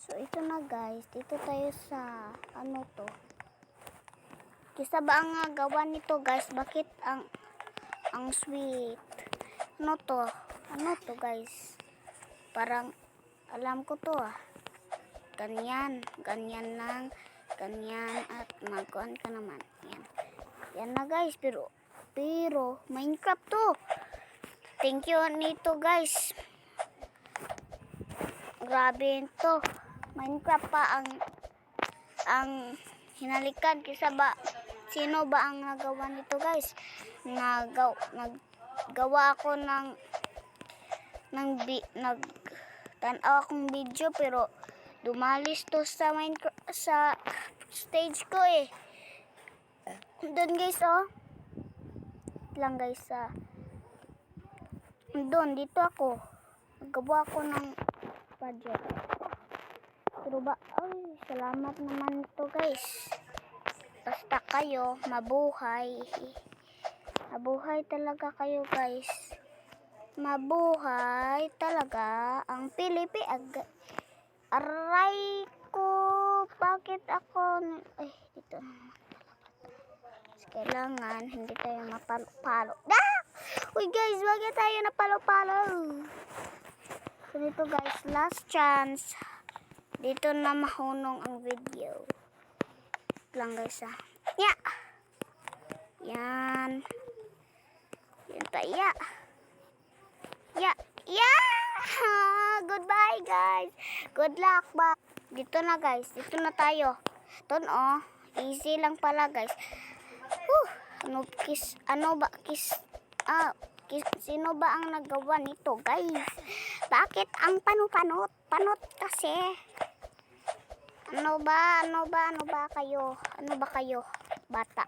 So, ito na guys. Dito tayo sa, ano to? Kisa ba ang gawa nito guys? Bakit ang sweet? Ano to? Ano to guys? Parang, alam ko to ah. Ganyan. Ganyan lang. Ganyan. At magkuhan ka naman. Yan. Yan na guys. Pero, Minecraft to. Thank you nito guys. Grabe ito. Minecraft pa ang hinalikan kisa ba sino ba ang nagawa nito guys? Naggawa ako nagtanaw akong video pero dumalis to sa Minecraft sa stage ko eh. Doon guys oh. Lang guys doon dito ako. Naggawa ako ng project. Pero ba, ay, salamat naman to guys. Basta kayo, mabuhay. Mabuhay talaga kayo guys. Mabuhay talaga ang Pilipinas. Aray ko, bakit ako, ay, dito naman. Kailangan, hindi tayo mapalo-palo. Ah! Uy guys, bakit tayo napalo-palo? So dito guys, last chance. Dito na mahunong ang video. Lang guys ah. Yeah. Yan. Yan tayo. Yeah. Yeah. Goodbye guys. Good luck. Bye. Dito na guys. Dito na tayo. Ton oh. Easy lang pala guys. Sino ba ang nagawa nito guys? Bakit ang panot kasi? Ano ba kayo? Ano ba kayo? Bata.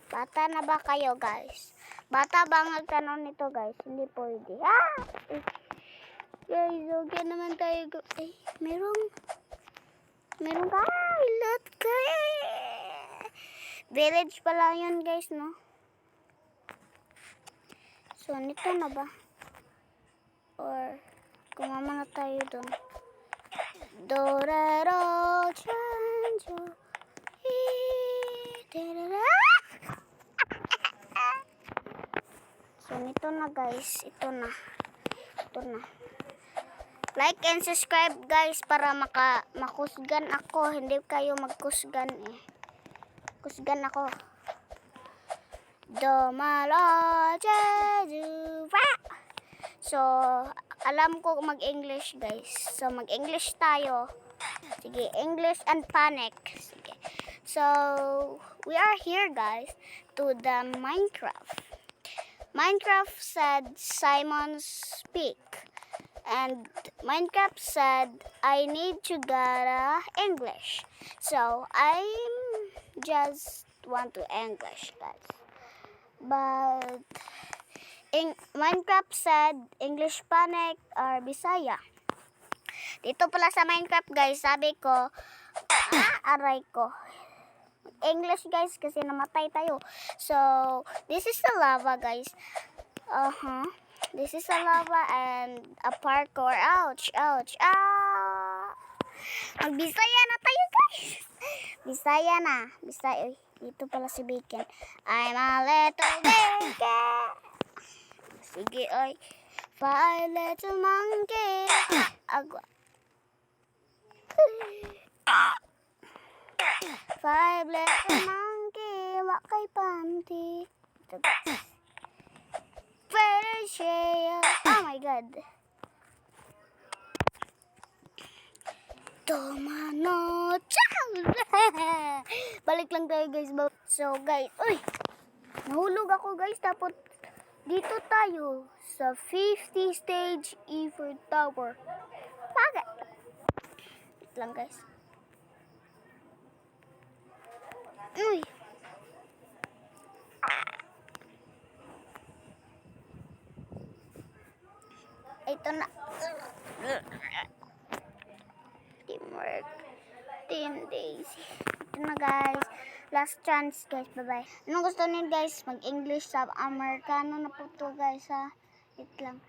Bata na ba kayo guys? Bata ba ang nagtanong nito guys? Hindi pwede. Ah! Guys, okay naman tayo. Meron ka? Lot ka village pala yun guys, no? So, nito na ba? Or, kumama na tayo dun. Dorero, chanjo, so, nito na guys. Ito na. Like and subscribe guys para makusgan ako. Hindi kayo magkusgan eh. Kusgan ako. So, alam ko mag-English guys. So, mag-English tayo. Sige, English and panic. Sige. So, we are here guys to the Minecraft. Minecraft said Simon speak. And Minecraft said I need to get English. So, I'm just want to English guys. But Minecraft said English panic or Bisaya. Dito pala sa Minecraft guys, sabi ko, aray ko. English guys kasi namatay tayo. So, this is the lava guys. This is a lava and a parkour. Ouch. Magbisaya na tayo guys. Bisaya na. Bisaya. Dito pala si Bacon. I'm a little bacon. Sige, oy. 5 little monkey. Agwa. 5 little monkey. Wakay panty. Ito guys. Oh my god. Tomano. Balik lang tayo guys. So guys, uy. Nahulog ako guys. Tapos dito tayo sa 50 stage Eiffel Tower. Bakit? Wait lang guys. Uy. Ito na. Teamwork. 10 days. Ito na guys. Last chance guys. Bye-bye. Anong gusto niyo guys? Mag-English, Amerikano na po to guys ha. Wait lang.